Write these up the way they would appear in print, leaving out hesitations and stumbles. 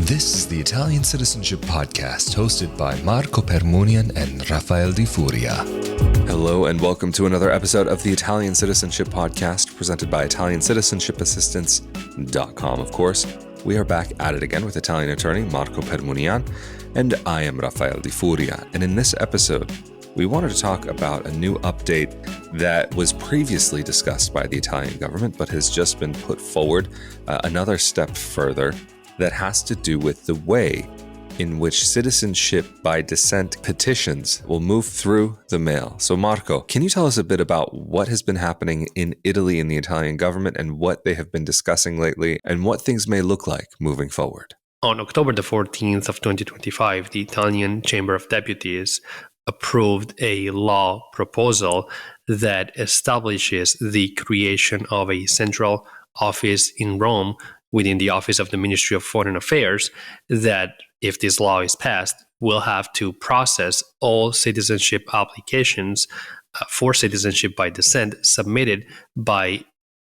This is the Italian Citizenship Podcast, hosted by Marco Permunian and Rafael Di Furia. Hello and welcome to another episode of the Italian Citizenship Podcast, presented by Italiancitizenship.com, of course. We are back at it again with Italian attorney Marco Permunian, and I am Rafael Di Furia. And in this episode, we wanted to talk about a new update that was previously discussed by the Italian government, but has just been put forward another step further that has to do with the way in which citizenship by descent petitions will move through the mail. So Marco, can you tell us a bit about what has been happening in Italy in the Italian government and what they have been discussing lately and what things may look like moving forward? On October the 14th of 2025, the Italian Chamber of Deputies approved a law proposal that establishes the creation of a central office in Rome within the Office of the Ministry of Foreign Affairs that, if this law is passed, will have to process all citizenship applications for citizenship by descent submitted by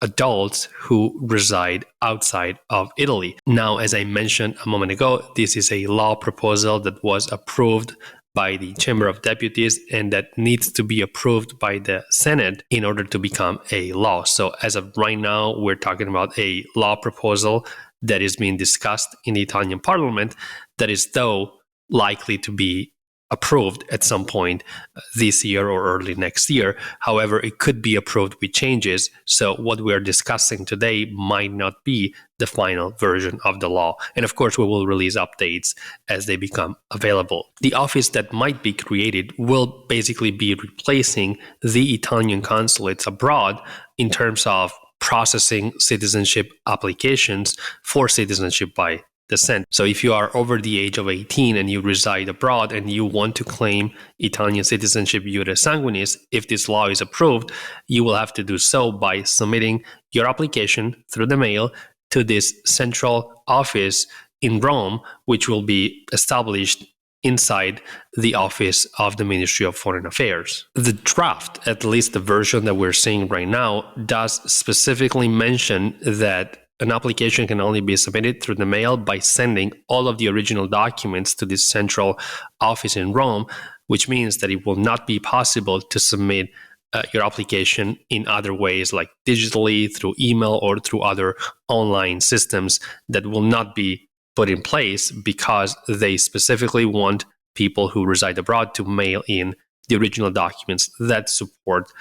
adults who reside outside of Italy. Now, as I mentioned a moment ago, this is a law proposal that was approved by the Chamber of Deputies and that needs to be approved by the Senate in order to become a law. So as of right now, we're talking about a law proposal that is being discussed in the Italian Parliament that is though likely to be approved at some point this year or early next year. However, it could be approved with changes. So what we are discussing today might not be the final version of the law. And of course, we will release updates as they become available. The office that might be created will basically be replacing the Italian consulates abroad in terms of processing citizenship applications for citizenship by descent. So if you are over the age of 18 and you reside abroad and you want to claim Italian citizenship jure sanguinis, if this law is approved, you will have to do so by submitting your application through the mail to this central office in Rome, which will be established inside the Office of the Ministry of Foreign Affairs. The draft, at least the version that we're seeing right now, does specifically mention that an application can only be submitted through the mail by sending all of the original documents to this central office in Rome, which means that it will not be possible to submit your application in other ways, like digitally, through email, or through other online systems that will not be put in place because they specifically want people who reside abroad to mail in the original documents that support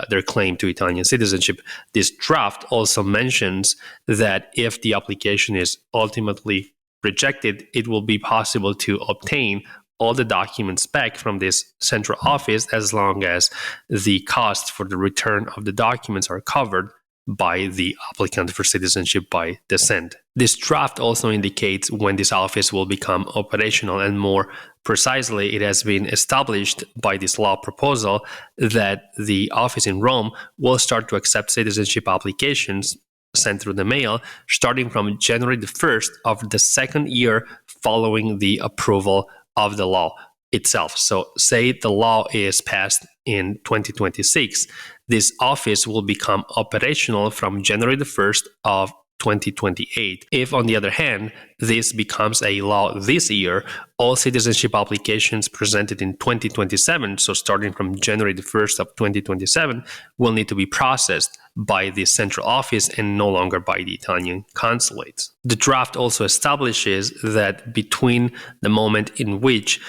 their claim to Italian citizenship. This draft also mentions that if the application is ultimately rejected, it will be possible to obtain all the documents back from this central office as long as the costs for the return of the documents are covered by the applicant for citizenship by descent. This draft also indicates when this office will become operational, and more precisely, it has been established by this law proposal that the office in Rome will start to accept citizenship applications sent through the mail starting from January the 1st of the second year following the approval of the law itself. So say the law is passed in 2026, this office will become operational from January the 1st of 2028. If, on the other hand, this becomes a law this year, all citizenship applications presented in 2027, so starting from January the 1st of 2027, will need to be processed by the central office and no longer by the Italian consulates. The draft also establishes that between the moment in which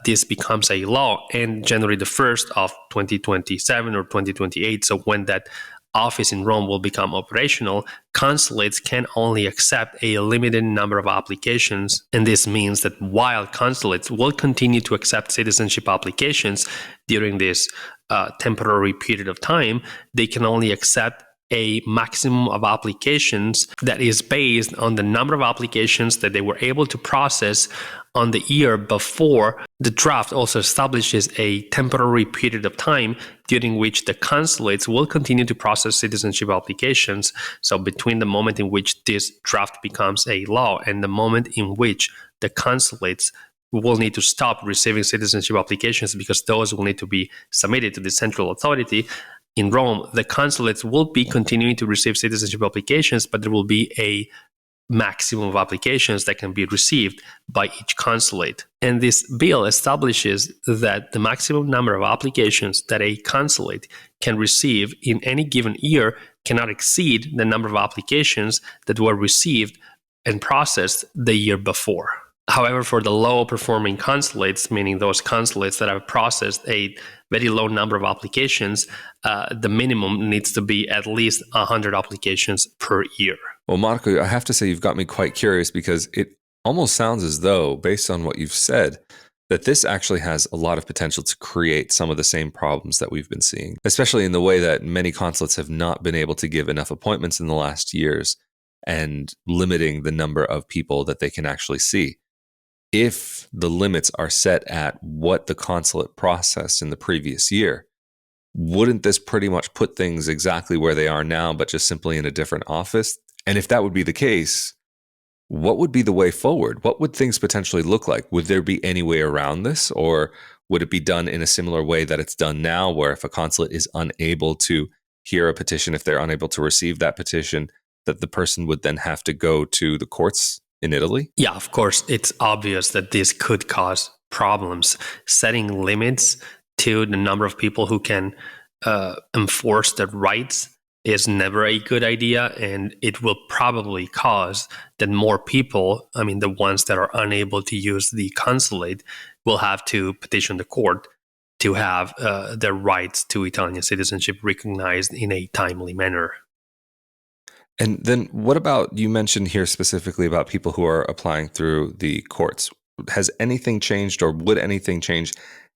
this becomes a law and January the 1st of 2027 or 2028, so when that office in Rome will become operational, consulates can only accept a limited number of applications. And this means that while consulates will continue to accept citizenship applications during this temporary period of time, they can only accept a maximum of applications that is based on the number of applications that they were able to process on the year before. The draft also establishes a temporary period of time during which the consulates will continue to process citizenship applications. So between the moment in which this draft becomes a law and the moment in which the consulates will need to stop receiving citizenship applications because those will need to be submitted to the central authority, in Rome, the consulates will be continuing to receive citizenship applications, but there will be a maximum of applications that can be received by each consulate. And this bill establishes that the maximum number of applications that a consulate can receive in any given year cannot exceed the number of applications that were received and processed the year before. However, for the low-performing consulates, meaning those consulates that have processed a very low number of applications, the minimum needs to be at least 100 applications per year. Well, Marco, I have to say you've got me quite curious because it almost sounds as though, based on what you've said, that this actually has a lot of potential to create some of the same problems that we've been seeing, especially in the way that many consulates have not been able to give enough appointments in the last years and limiting the number of people that they can actually see. If the limits are set at what the consulate processed in the previous year, wouldn't this pretty much put things exactly where they are now, but just simply in a different office? And if that would be the case, what would be the way forward? What would things potentially look like? Would there be any way around this? Or would it be done in a similar way that it's done now, where if a consulate is unable to hear a petition, if they're unable to receive that petition, that the person would then have to go to the courts in Italy? Yeah, of course, it's obvious that this could cause problems. Setting limits to the number of people who can enforce their rights is never a good idea, and it will probably cause that more people, the ones that are unable to use the consulate, will have to petition the court to have their rights to Italian citizenship recognized in a timely manner. And then what about, you mentioned here specifically about people who are applying through the courts. Has anything changed, or would anything change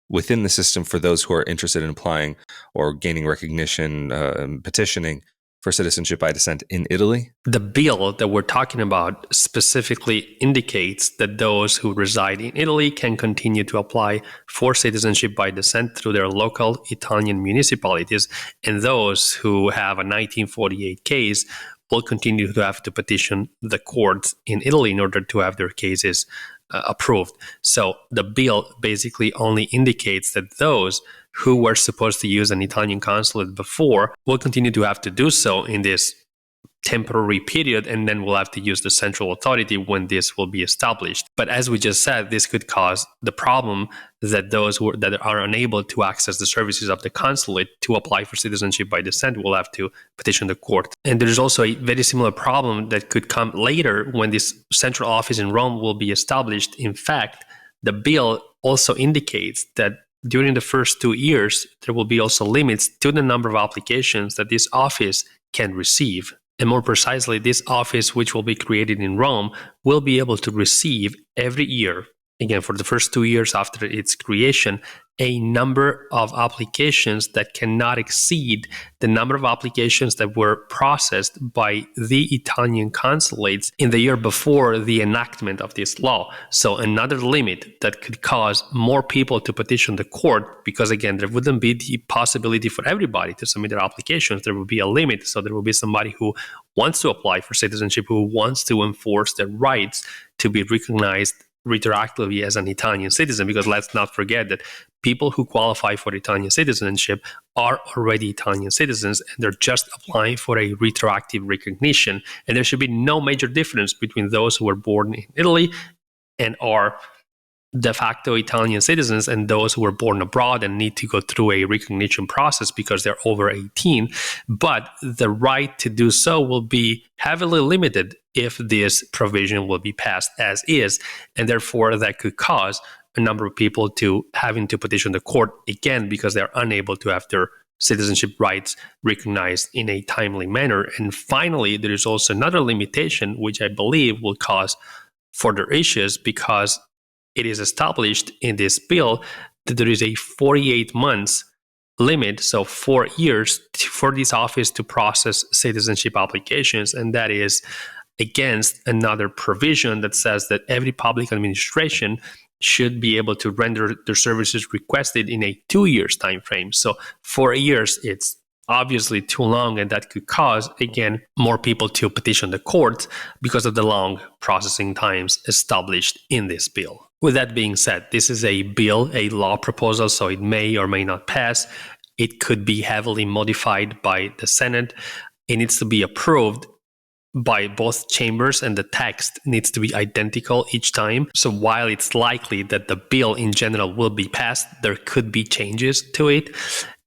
within the system for those who are interested in applying or gaining recognition, petitioning for citizenship by descent in Italy? The bill that we're talking about specifically indicates that those who reside in Italy can continue to apply for citizenship by descent through their local Italian municipalities, and those who have a 1948 case will continue to have to petition the courts in Italy in order to have their cases approved. So the bill basically only indicates that those who were supposed to use an Italian consulate before will continue to have to do so in this temporary period, and then we'll have to use the central authority when this will be established. But as we just said, this could cause the problem that those that are unable to access the services of the consulate to apply for citizenship by descent will have to petition the court. And there's also a very similar problem that could come later when this central office in Rome will be established. In fact, the bill also indicates that during the first 2 years, there will be also limits to the number of applications that this office can receive. And more precisely, this office, which will be created in Rome, will be able to receive every year, again, for the first 2 years after its creation, a number of applications that cannot exceed the number of applications that were processed by the Italian consulates in the year before the enactment of this law. So another limit that could cause more people to petition the court, because again, there wouldn't be the possibility for everybody to submit their applications. There will be a limit. So there will be somebody who wants to apply for citizenship, who wants to enforce their rights to be recognized retroactively as an Italian citizen, because let's not forget that people who qualify for Italian citizenship are already Italian citizens, and they're just applying for a retroactive recognition. And there should be no major difference between those who were born in Italy and are de facto Italian citizens and those who were born abroad and need to go through a recognition process because they're over 18. But the right to do so will be heavily limited if this provision will be passed as is. And therefore, that could cause a number of people to having to petition the court again because they're unable to have their citizenship rights recognized in a timely manner. And finally, there is also another limitation, which I believe will cause further issues, because it is established in this bill that there is a 48 months limit, so 4 years for this office to process citizenship applications. And that is against another provision that says that every public administration should be able to render their services requested in a 2 years time frame. So 4 years, it's obviously too long, and that could cause, again, more people to petition the court because of the long processing times established in this bill. With that being said, this is a bill, a law proposal, so it may or may not pass. It could be heavily modified by the Senate. It needs to be approved by both chambers, and the text needs to be identical each time. So while it's likely that the bill in general will be passed, there could be changes to it.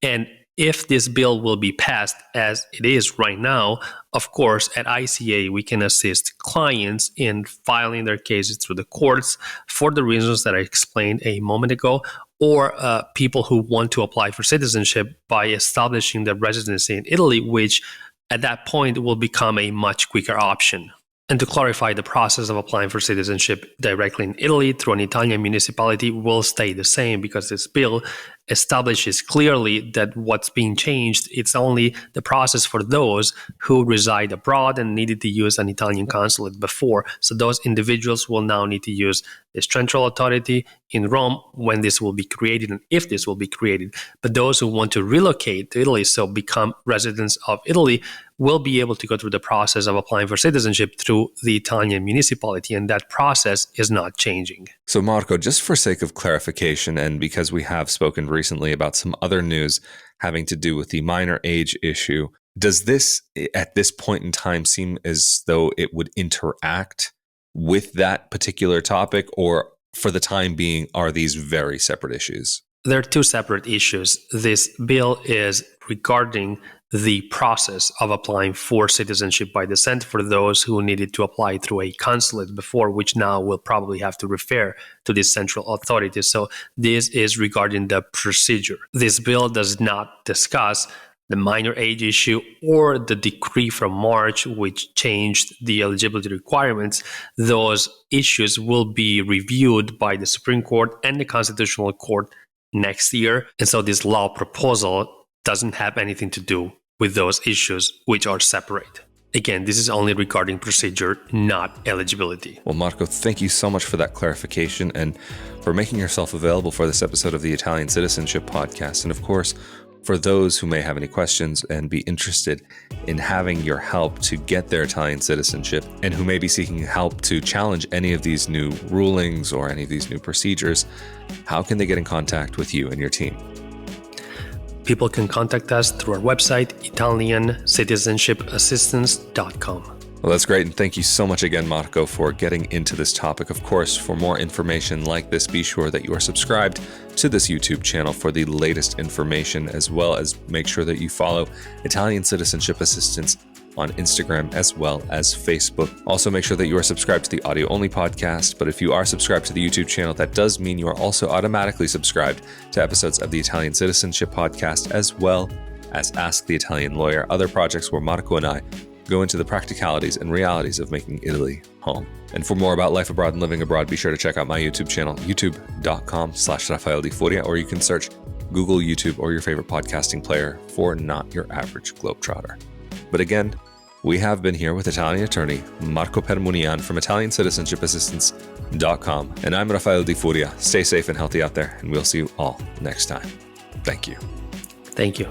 And if this bill will be passed as it is right now, of course, at ICA, we can assist clients in filing their cases through the courts for the reasons that I explained a moment ago, or people who want to apply for citizenship by establishing their residency in Italy, which at that point will become a much quicker option. And to clarify, the process of applying for citizenship directly in Italy through an Italian municipality will stay the same, because this bill establishes clearly that what's being changed, it's only the process for those who reside abroad and needed to use an Italian consulate before. So those individuals will now need to use this central authority in Rome when this will be created and if this will be created. But those who want to relocate to Italy, so become residents of Italy, will be able to go through the process of applying for citizenship through the Italian municipality, and that process is not changing. So Marco, just for sake of clarification, and because we have spoken recently about some other news having to do with the minor age issue, does this, at this point in time, seem as though it would interact with that particular topic, or for the time being, are these very separate issues? There are two separate issues. This bill is regarding the process of applying for citizenship by descent for those who needed to apply through a consulate before, which now will probably have to refer to this central authority. So this is regarding the procedure. This bill does not discuss the minor age issue or the decree from March, which changed the eligibility requirements. Those issues will be reviewed by the Supreme Court and the Constitutional Court next year. And so this law proposal doesn't have anything to do with those issues, which are separate. Again, this is only regarding procedure, not eligibility. Well, Marco, thank you so much for that clarification and for making yourself available for this episode of the Italian Citizenship Podcast. And of course, for those who may have any questions and be interested in having your help to get their Italian citizenship, and who may be seeking help to challenge any of these new rulings or any of these new procedures, how can they get in contact with you and your team? People can contact us through our website, ItalianCitizenshipassistance.com. Well, that's great. And thank you so much again, Marco, for getting into this topic. Of course, for more information like this, be sure that you are subscribed to this YouTube channel for the latest information, as well as make sure that you follow Italian Citizenship Assistance on Instagram as well as Facebook. Also, make sure that you are subscribed to the audio-only podcast. But if you are subscribed to the YouTube channel, that does mean you are also automatically subscribed to episodes of the Italian Citizenship Podcast, as well as Ask the Italian Lawyer, other projects where Marco and I go into the practicalities and realities of making Italy home. And for more about life abroad and living abroad, be sure to check out my YouTube channel, youtube.com/Rafael Di Furia, or you can search Google, YouTube, or your favorite podcasting player for Not Your Average Globetrotter. But again, we have been here with Italian attorney Marco Permunian from ItalianCitizenshipAssistance.com. And I'm Rafael Di Furia. Stay safe and healthy out there, and we'll see you all next time. Thank you. Thank you.